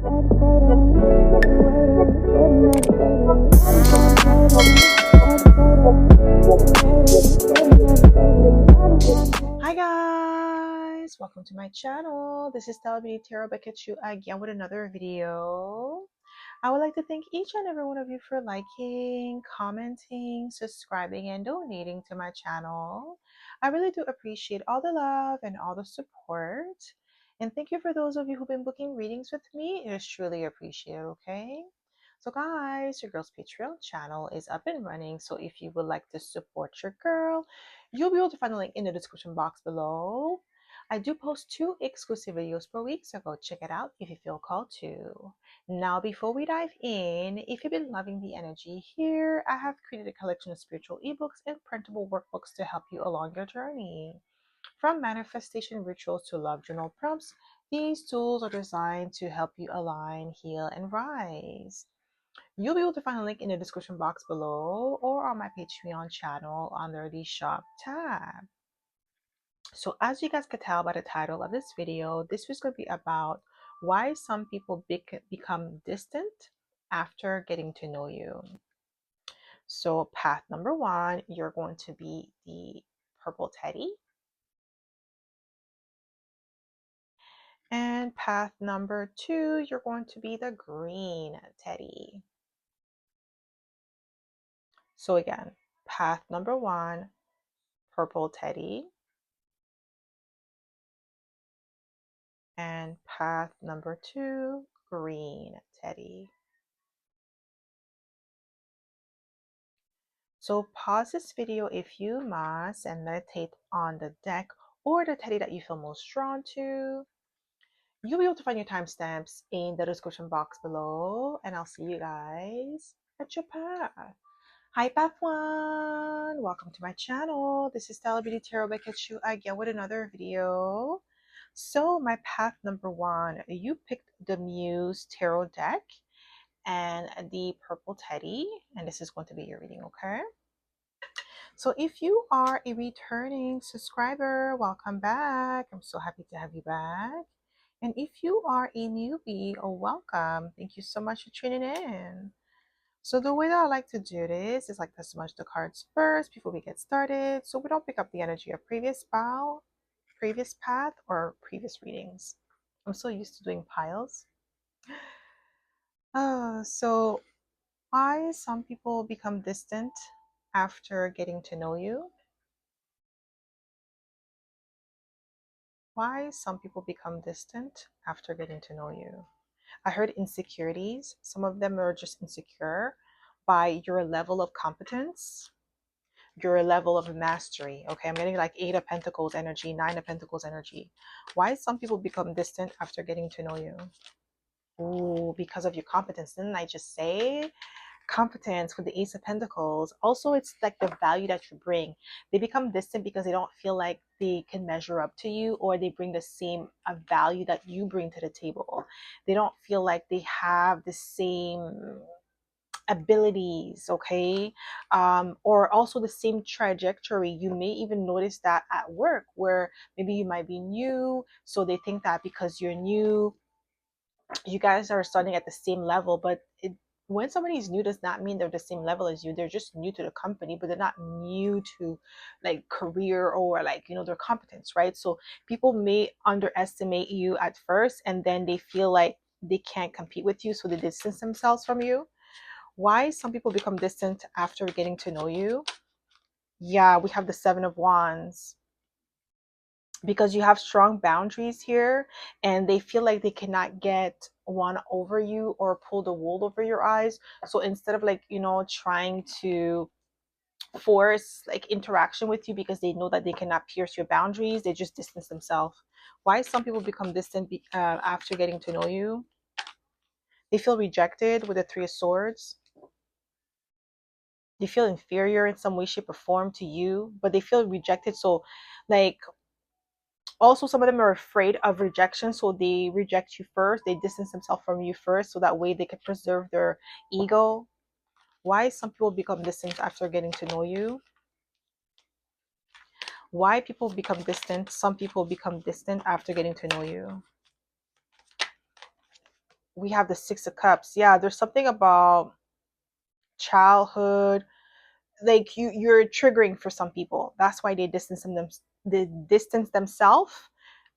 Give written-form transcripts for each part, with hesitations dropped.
Hi guys, welcome to my channel. This is Tarot Baketsu again with another video. I would like to thank each and every one of you for liking, commenting, subscribing, and donating to my channel. I really do appreciate all the love and all the support. And thank you for those of you who've been booking readings with me. It is truly appreciated, okay? So guys, your girl's Patreon channel is up and running. So if you would like to support your girl, you'll be able to find the link in the description box below. I do post 2 exclusive videos per week, so go check it out if you feel called to. Now, before we dive in, if you've been loving the energy here, I have created a collection of spiritual ebooks and printable workbooks to help you along your journey. From manifestation rituals to love journal prompts, these tools are designed to help you align, heal, and rise. You'll be able to find a link in the description box below or on my Patreon channel under the shop tab. So as you guys could tell by the title of this video, this was going to be about why some people become distant after getting to know you. So path number 1, you're going to be the purple teddy. And path number 2, you're going to be the green teddy. So again, path number 1, purple teddy. And path number 2, green teddy. So pause this video if you must and meditate on the deck or the teddy that you feel most drawn to. You'll be able to find your timestamps in the description box below, and I'll see you guys at your path. Hi path 1! Welcome to my channel. This is Tarot Baketsu again with another video. So my path number 1, you picked the Muse Tarot deck and the purple teddy, and this is going to be your reading, okay? So if you are a returning subscriber, welcome back. I'm so happy to have you back. And if you are a newbie, oh, welcome. Thank you so much for tuning in. So the way that I like to do this is like to smudge the cards first before we get started, so we don't pick up the energy of previous path, or previous readings. I'm so used to doing piles. So why some people become distant after getting to know you. Why some people become distant after getting to know you. I heard insecurities. Some of them are just insecure by your level of competence, your level of mastery. Okay, I'm getting like 8 of Pentacles energy, 9 of Pentacles energy. Why some people become distant after getting to know you? Ooh, because of your competence. Didn't I just say? Competence with the Ace of Pentacles. Also, it's like the value that you bring. They become distant because they don't feel like they can measure up to you, or they bring the same value that you bring to the table. They don't feel like they have the same abilities, okay? Or also the same trajectory. You may even notice that at work, where maybe you might be new, so they think that because you're new, you guys are starting at the same level. But when somebody is new does not mean they're the same level as you. They're just new to the company, but they're not new to like career or like, you know, their competence, right? So people may underestimate you at first, and then they feel like they can't compete with you, so they distance themselves from you. Why some people become distant after getting to know you? Yeah, we have the 7 of Wands. Because you have strong boundaries here, and they feel like they cannot get one over you or pull the wool over your eyes. So instead of like, you know, trying to force like interaction with you because they know that they cannot pierce your boundaries, they just distance themselves. Why some people become distant after getting to know you? They feel rejected with the 3 of Swords. They feel inferior in some way, shape, or form to you, but they feel rejected. So like, also some of them are afraid of rejection, so they reject you first. They distance themselves from you first, so that way they can preserve their ego. Why some people become distant after getting to know you? Why people become distant? Some people become distant after getting to know you. We have the Six of Cups. Yeah, there's something about childhood, like you're triggering for some people. That's why they distance themselves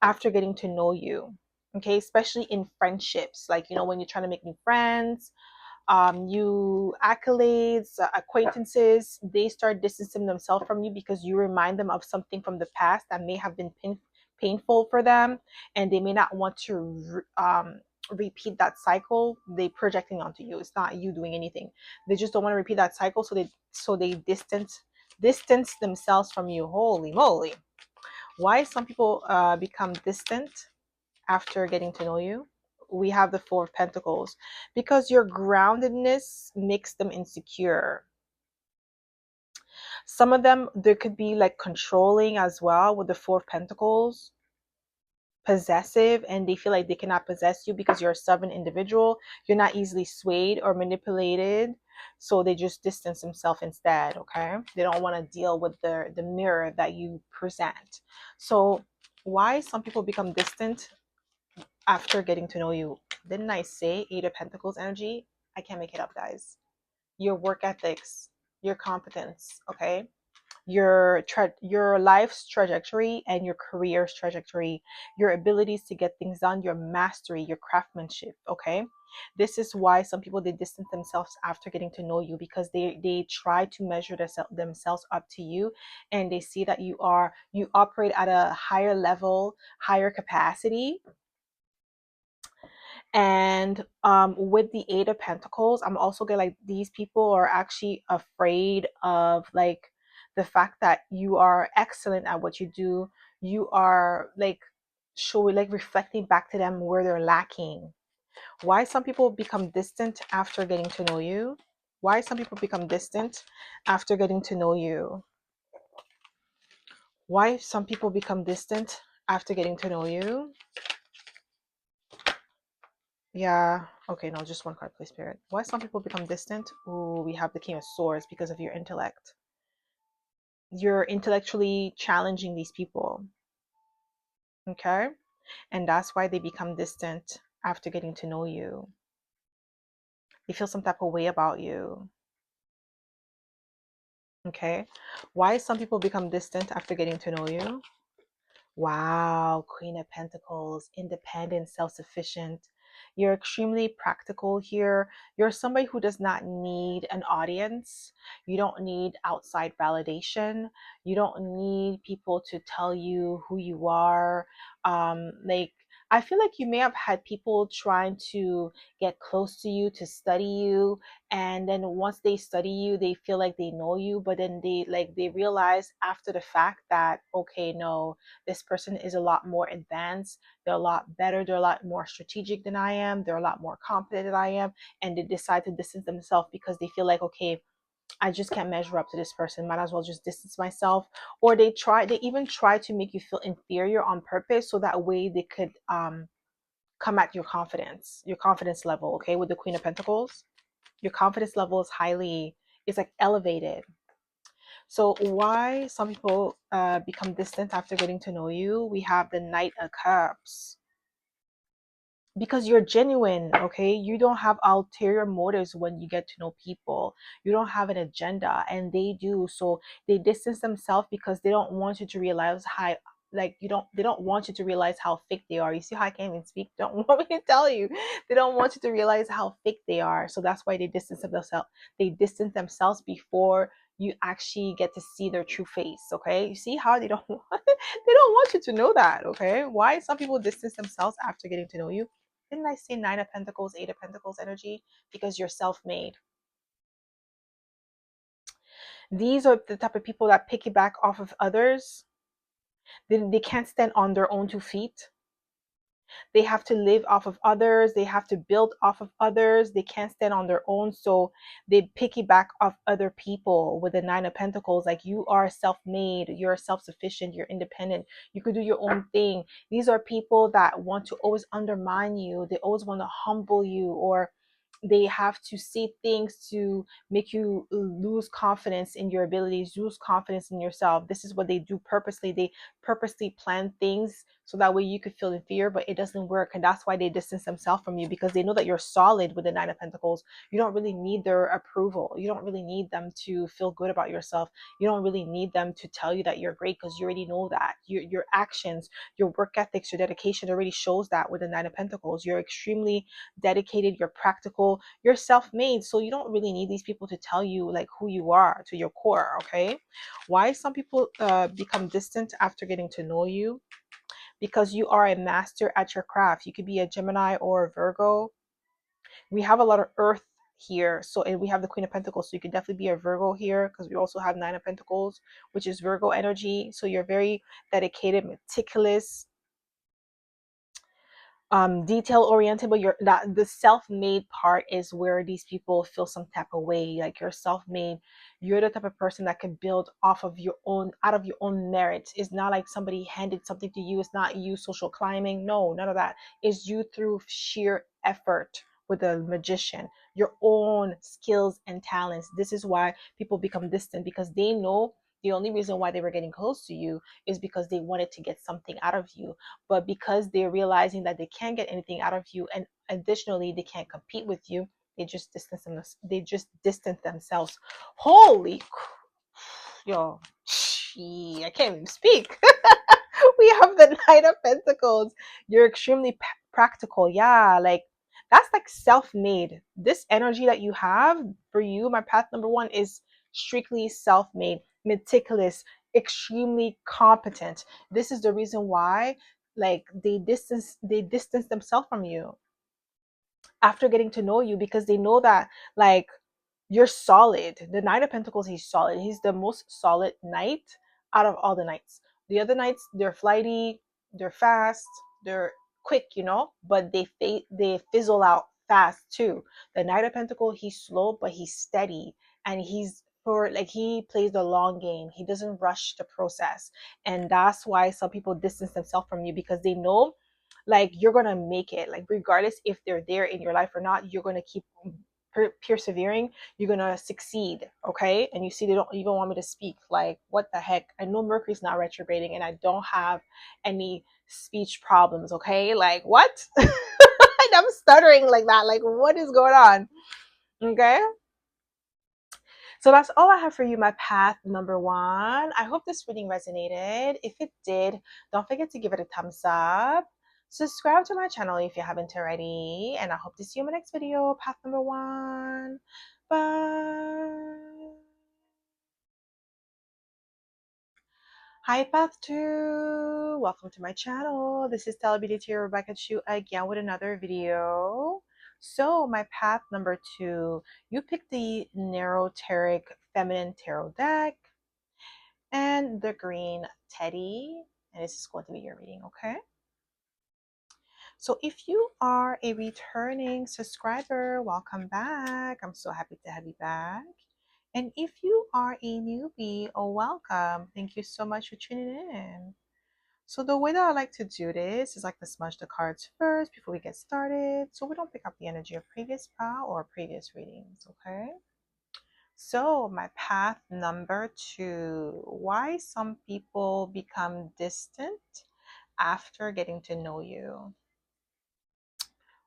after getting to know you. Okay, especially in friendships, like when you're trying to make new friends, you accolades, acquaintances, they start distancing themselves from you because you remind them of something from the past that may have been painful for them, and they may not want to repeat that cycle. They projecting onto you. It's not you doing anything. They just don't want to repeat that cycle, so they distance themselves from you. Holy moly! Why some people become distant after getting to know you? We have the Four of Pentacles because your groundedness makes them insecure. Some of them, there could be like controlling as well with the Four of Pentacles, possessive, and they feel like they cannot possess you because you're a stubborn individual. You're not easily swayed or manipulated. So they just distance themselves instead, okay? They don't want to deal with the mirror that you present. So why some people become distant after getting to know you? Didn't I say Eight of Pentacles energy? I can't make it up, guys. Your work ethics, your competence, okay? Your life's trajectory and your career's trajectory, your abilities to get things done, your mastery, your craftsmanship, okay? This is why some people, they distance themselves after getting to know you because they try to measure themselves up to you, and they see that you operate at a higher level, higher capacity. And with the Eight of Pentacles, I'm also getting like these people are actually afraid of like the fact that you are excellent at what you do. You are like showing, like reflecting back to them where they're lacking. Why some people become distant after getting to know you? Why some people become distant after getting to know you? Why some people become distant after getting to know you? Yeah. Okay, no, just one card, please, Spirit. Why some people become distant? Ooh, we have the King of Swords because of your intellect. You're intellectually challenging these people. Okay? And that's why they become distant after getting to know you. They feel some type of way about you. Okay? Why some people become distant after getting to know you? Wow, Queen of Pentacles, independent, self-sufficient. You're extremely practical here. You're somebody who does not need an audience. You don't need outside validation. You don't need people to tell you who you are. Like I feel like you may have had people trying to get close to you, to study you, and then once they study you, they feel like they know you, but then they realize after the fact that okay, no, this person is a lot more advanced, they're a lot better, they're a lot more strategic than I am, they're a lot more competent than I am, and they decide to distance themselves because they feel like okay, I just can't measure up to this person, might as well just distance myself. Or they even try to make you feel inferior on purpose so that way they could come at your confidence level. Okay, with the Queen of Pentacles, your confidence level is highly, it's like elevated. So why some people become distant after getting to know you? We have the Knight of Cups. Because you're genuine, okay? You don't have ulterior motives when you get to know people. You don't have an agenda, and they do. So they distance themselves because they don't want you to realize how, like, they don't want you to realize how fake they are. You see how I can't even speak? Don't want me to tell you. They don't want you to realize how fake they are. So that's why they distance themselves. They distance themselves before you actually get to see their true face, okay? You see how they don't want, they don't want you to know that, okay? Why some people distance themselves after getting to know you? Didn't I say Nine of Pentacles, Eight of Pentacles energy? Because you're self-made. These are the type of people that piggyback off of others. They can't stand on their own 2 feet. They have to live off of others. They have to build off of others. They can't stand on their own. So they piggyback off other people with the Nine of Pentacles. Like you are self-made, you're self-sufficient, you're independent. You could do your own thing. These are people that want to always undermine you. They always want to humble you, or they have to say things to make you lose confidence in your abilities, lose confidence in yourself. This is what they do purposely. They purposely plan things so that way you could feel inferior, but it doesn't work. And that's why they distance themselves from you, because they know that you're solid with the Nine of Pentacles. You don't really need their approval. You don't really need them to feel good about yourself. You don't really need them to tell you that you're great, because you already know that. Your actions, your work ethics, your dedication already shows that with the Nine of Pentacles. You're extremely dedicated, you're practical, you're self-made. So you don't really need these people to tell you like who you are to your core, okay? Why some people become distant after getting to know you? Because you are a master at your craft. You could be a Gemini or a Virgo. We have a lot of earth here. So, and we have the Queen of Pentacles. So you could definitely be a Virgo here, because we also have Nine of Pentacles, which is Virgo energy. So you're very dedicated, meticulous, detail oriented, but you're that the self-made part is where these people feel some type of way. Like you're self-made, you're the type of person that can build off of your own, out of your own merits. It's not like somebody handed something to you. It's not you social climbing, no, none of that. It's you through sheer effort. With a magician, your own skills and talents. This is why people become distant, because they know the only reason why they were getting close to you is because they wanted to get something out of you. But because they're realizing that they can't get anything out of you, and additionally they can't compete with you, they just distance themselves. Holy yo, I can't even speak. We have the Knight of Pentacles. You're extremely practical. Yeah, like that's like self-made. This energy that you have, for you, my path number one, is strictly self-made, meticulous, extremely competent. This is the reason why like they distance themselves from you after getting to know you, because they know that like you're solid. The Knight of Pentacles, he's solid. He's the most solid knight out of all the knights. The other knights, they're flighty, they're fast, they're quick, but they fizzle out fast too. The Knight of Pentacles, he's slow, but he's steady, and he's for like he plays the long game. He doesn't rush the process, and that's why some people distance themselves from you, because they know like you're gonna make it. Like regardless if they're there in your life or not, you're gonna keep persevering, you're gonna succeed, okay? And you see, they don't even want me to speak. Like, what the heck? I know Mercury's not retrograding, and I don't have any speech problems, okay? Like, what? I'm stuttering like that. Like, what is going on? Okay. So that's all I have for you, my path number one. I hope this reading resonated. If it did, don't forget to give it a thumbs up. Subscribe to my channel if you haven't already. And I hope to see you in my next video, path number one. Bye. Hi, Path 2. Welcome to my channel. This is Telebeauty Rebecca Chu again with another video. So my path number 2, you picked the Neuroteric Feminine Tarot deck and the green teddy, and this is going to be your reading, okay? So if you are a returning subscriber, welcome back. I'm so happy to have you back. And if you are a newbie, oh, welcome. Thank you so much for tuning in. So the way that I like to do this is like to smudge the cards first before we get started, so we don't pick up the energy of previous pile or previous readings, okay? So my path number 2, why some people become distant after getting to know you.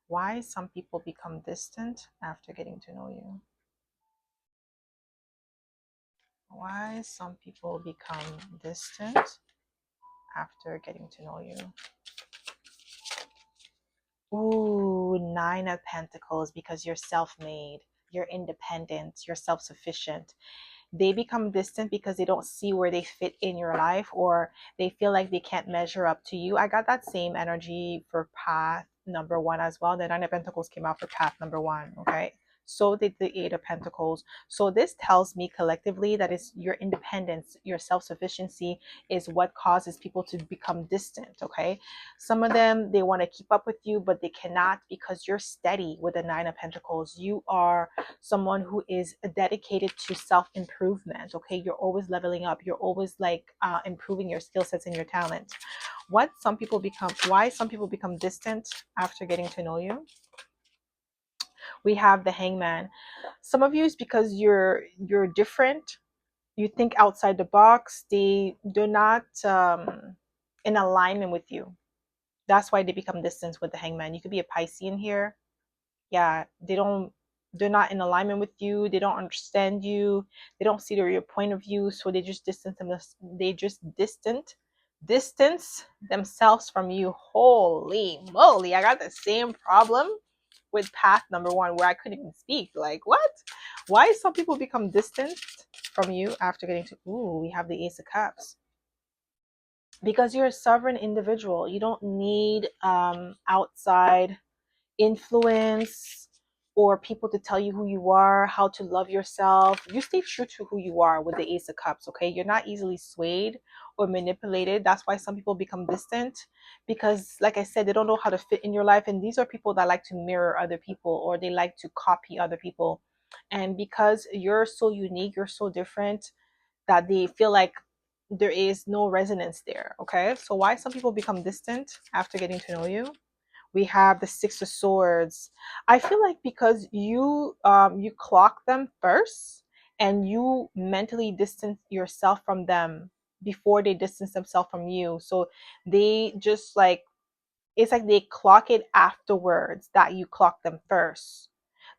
Why some people become distant after getting to know you. Why some people become distant after getting to know you. Ooh, 9 of Pentacles, because you're self-made, you're independent, you're self-sufficient. They become distant because they don't see where they fit in your life, or they feel like they can't measure up to you. I got that same energy for path number 1 as well. The 9 of Pentacles came out for path number 1, okay? So did the 8 of Pentacles. So this tells me collectively that it's your independence, your self-sufficiency is what causes people to become distant, okay? Some of them, they want to keep up with you, but they cannot, because you're steady with the 9 of Pentacles. You are someone who is dedicated to self-improvement, okay? You're always leveling up. You're always like improving your skill sets and your talent. Why some people become distant after getting to know you. We have the Hangman. Some of you is because you're different. You think outside the box. They're not in alignment with you. That's why they become distant with the hangman. You could be a Pisces in here. Yeah, they're not in alignment with you. They don't understand you. They don't see your point of view. So they just distance themselves from you. Holy moly. I got the same problem with path number one where I couldn't even speak. Like, what? Why some people become distant from you after getting to, ooh, we have the Ace of Cups. Because you're a sovereign individual. You don't need outside influence or people to tell you who you are, how to love yourself. You stay true to who you are with the Ace of Cups, okay? You're not easily swayed or manipulated. That's why some people become distant because, like I said, they don't know how to fit in your life. And these are people that like to mirror other people or they like to copy other people. And because you're so unique, you're so different that they feel like there is no resonance there, okay? So why some people become distant after getting to know you? We have the Six of Swords. I feel like because you clock them first and you mentally distance yourself from them before they distance themselves from you. So they just like, it's like they clock it afterwards that you clock them first.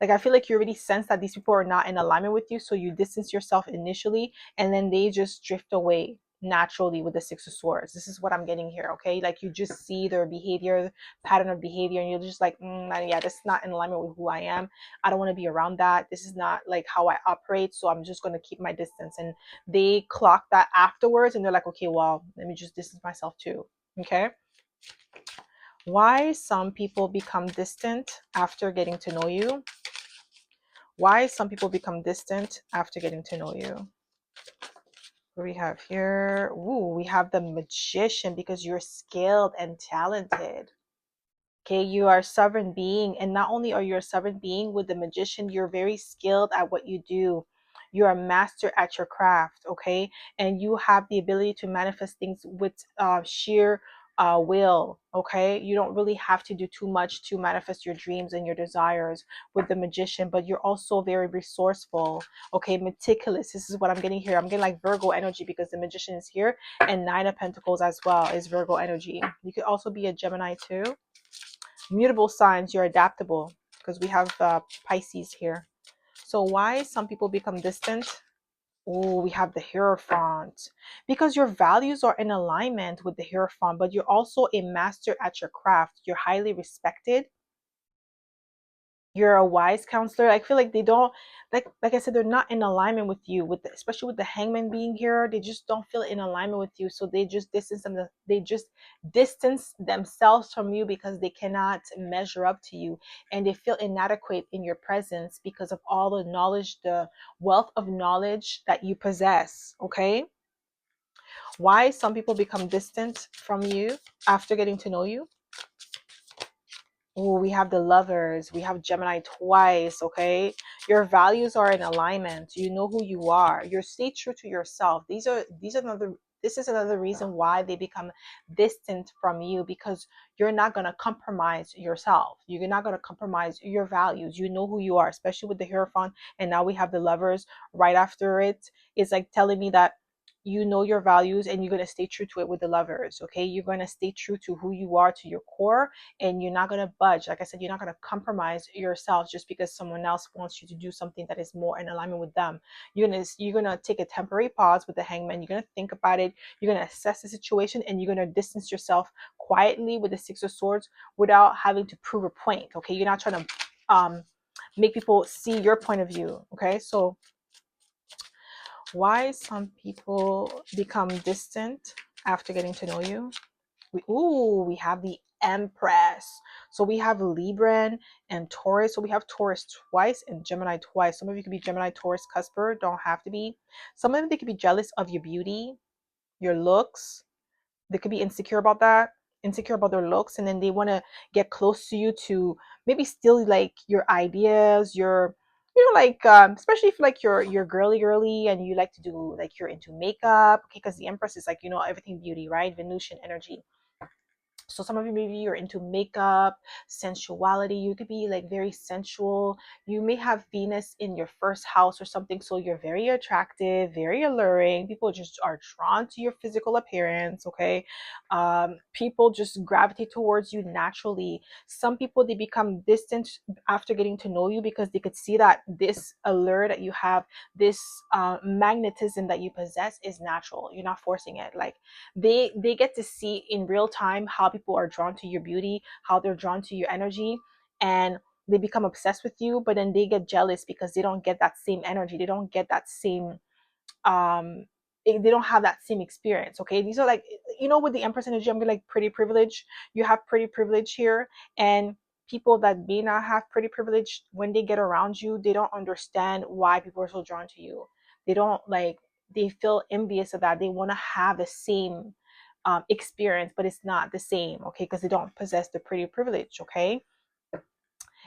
Like I feel like you already sense that these people are not in alignment with you, so you distance yourself initially and then they just drift away naturally with the Six of Swords. This is what I'm getting here, okay? Like you just see their behavior, pattern of behavior, and you're just like, yeah, this is not in alignment with who I am. I don't want to be around that. This is not like how I operate, so I'm just going to keep my distance. And they clock that afterwards and they're like, okay, well, let me just distance myself too, okay? Why some people become distant after getting to know you. Why some people become distant after getting to know you. What do we have here? Ooh, we have the Magician because you're skilled and talented. Okay, you are a sovereign being, and not only are you a sovereign being with the Magician, you're very skilled at what you do. You're a master at your craft, okay, and you have the ability to manifest things with sheer will, okay. You don't really have to do too much to manifest your dreams and your desires with the Magician, but you're also very resourceful, okay, meticulous. This is what I'm getting here. I'm getting like Virgo energy because the Magician is here, and Nine of Pentacles as well is Virgo energy. You could also be a Gemini too. Mutable signs, you're adaptable because we have Pisces here. So why some people become distant? Oh, we have the Hierophant because your values are in alignment with the Hierophant, but you're also a master at your craft. You're highly respected. You're a wise counselor. I feel like they don't, like I said, they're not in alignment with you, with especially with the Hangman being here. They just don't feel in alignment with you, so they just distance themselves from you because they cannot measure up to you, and they feel inadequate in your presence because of all the knowledge, the wealth of knowledge that you possess, okay? Why some people become distant from you after getting to know you? Oh, we have the Lovers. We have Gemini twice, okay? Your values are in alignment. You know who you are. You stay true to yourself. This is another reason why they become distant from you because you're not going to compromise yourself. You're not going to compromise your values. You know who you are, especially with the Hierophant. And now we have the Lovers right after it. It's like telling me that you know your values and you're going to stay true to it with the Lovers, okay? You're going to stay true to who you are, to your core, and you're not going to budge. Like I said, you're not going to compromise yourself just because someone else wants you to do something that is more in alignment with them. You're going to take a temporary pause with the Hangman. You're going to think about it. You're going to assess the situation, and you're going to distance yourself quietly with the Six of Swords without having to prove a point, okay? You're not trying to make people see your point of view, okay? So why some people become distant after getting to know you. We have the Empress. So we have Libran and Taurus. So we have Taurus twice and Gemini twice. Some of you could be Gemini, Taurus, Cusper. Don't have to be. Some of them, they could be jealous of your beauty, your looks. They could be insecure about that, insecure about their looks, and then they want to get close to you to maybe steal like your ideas, your, like especially if like you're girly and you like to do like you're into makeup, okay, because the Empress is like, everything beauty, right? Venusian energy. So some of you, maybe you're into makeup, sensuality. You could be like very sensual. You may have Venus in your first house or something. So you're very attractive, very alluring. People just are drawn to your physical appearance. Okay. People just gravitate towards you naturally. Some people, they become distant after getting to know you because they could see that this allure that you have, this magnetism that you possess is natural. You're not forcing it. Like they get to see in real time how people are drawn to your beauty, how they're drawn to your energy, and they become obsessed with you. But then they get jealous because they don't get that same energy, they don't get that same they don't have that same experience. Okay, these are like, with the Empress energy, I'm gonna like pretty privilege. You have pretty privilege here, and people that may not have pretty privilege, when they get around you, they don't understand why people are so drawn to you. They don't like, they feel envious of that. They want to have the same experience, but it's not the same. Okay, because they don't possess the pretty privilege. Okay,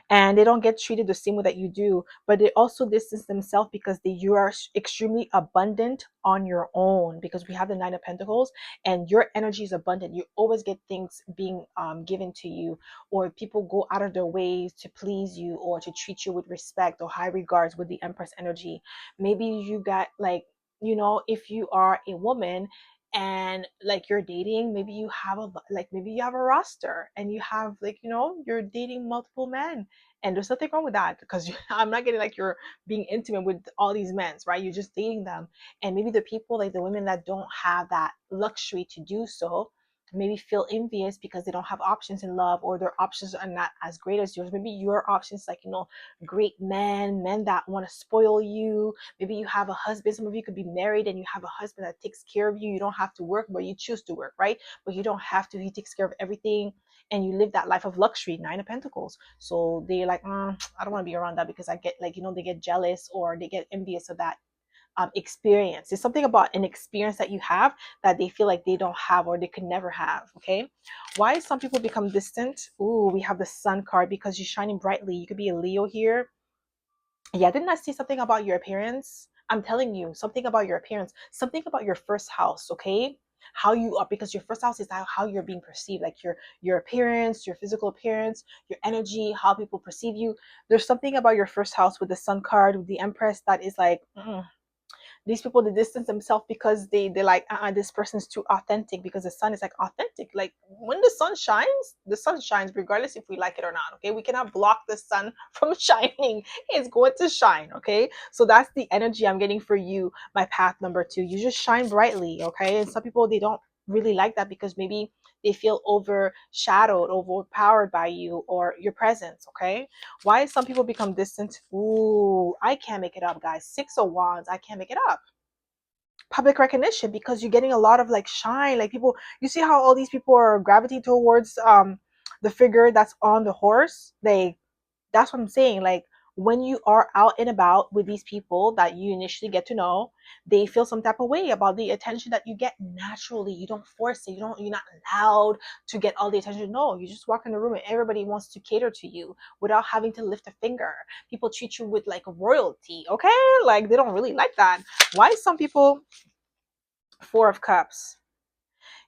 and they don't get treated the same way that you do, but they also distance themselves because you are extremely abundant on your own, because we have the Nine of Pentacles and your energy is abundant. You always get things being given to you, or people go out of their ways to please you or to treat you with respect or high regards with the Empress energy. Maybe you got like, if you are a woman and like you're dating, maybe you have a roster and you have like, you're dating multiple men, and there's nothing wrong with that, because I'm not getting like you're being intimate with all these men, right? You're just dating them. And maybe the people, like the women that don't have that luxury to do so, maybe feel envious because they don't have options in love, or their options are not as great as yours. Maybe your options, like, great men that want to spoil you. Maybe you have a husband. Some of you could be married and you have a husband that takes care of you. You don't have to work, but you choose to work, right? But you don't have to. He takes care of everything, and you live that life of luxury. Nine of Pentacles. So they're like, I don't want to be around that, because I get like, they get jealous or they get envious of that experience. There's something about an experience that you have that they feel like they don't have or they could never have. Okay, why some people become distant? Ooh, we have the Sun card, because you're shining brightly. You could be a Leo here. Yeah, didn't I say something about your appearance? I'm telling you, something about your appearance, something about your first house. Okay, how you are, because your first house is how you're being perceived, like your appearance, your physical appearance, your energy, how people perceive you. There's something about your first house with the Sun card, with the Empress, that is like, these people, they distance themselves because they're like, this person's too authentic, because the sun is like authentic. Like when the sun shines regardless if we like it or not. Okay, we cannot block the sun from shining. It's going to shine. Okay, so that's the energy I'm getting for you, my path number 2. You just shine brightly. Okay, and some people, they don't really like that, because maybe they feel overshadowed, overpowered by you or your presence. Okay, why some people become distant? Ooh, I can't make it up, guys. Six of Wands, I can't make it up. Public recognition, because you're getting a lot of like shine. Like people, you see how all these people are gravitating towards the figure that's on the horse. That's what I'm saying. Like when you are out and about with these people that you initially get to know, they feel some type of way about the attention that you get naturally. You don't force it. You're not allowed to get all the attention. No, you just walk in the room and everybody wants to cater to you without having to lift a finger. People treat you with like royalty, okay? Like they don't really like that. Why some people, Four of Cups.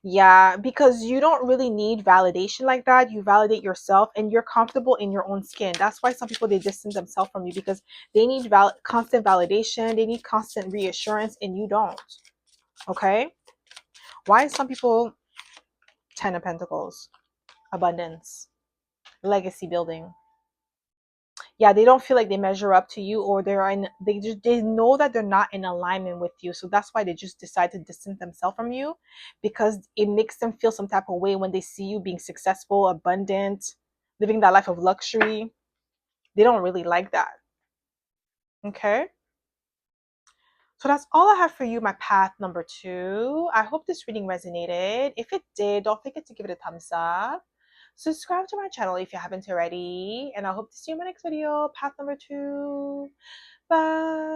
Yeah, because you don't really need validation like that. You validate yourself and you're comfortable in your own skin. That's why some people, they distance themselves from you, because they need constant validation. They need constant reassurance, and you don't. Okay? Why some people, Ten of Pentacles, abundance, legacy building. Yeah, they don't feel like they measure up to you, or they know that they're not in alignment with you. So that's why they just decide to distance themselves from you, because it makes them feel some type of way when they see you being successful, abundant, living that life of luxury. They don't really like that. Okay, so that's all I have for you, my path number 2. I hope this reading resonated. If it did, don't forget to give it a thumbs up. Subscribe to my channel if you haven't already, and I hope to see you in my next video, path number 2. Bye.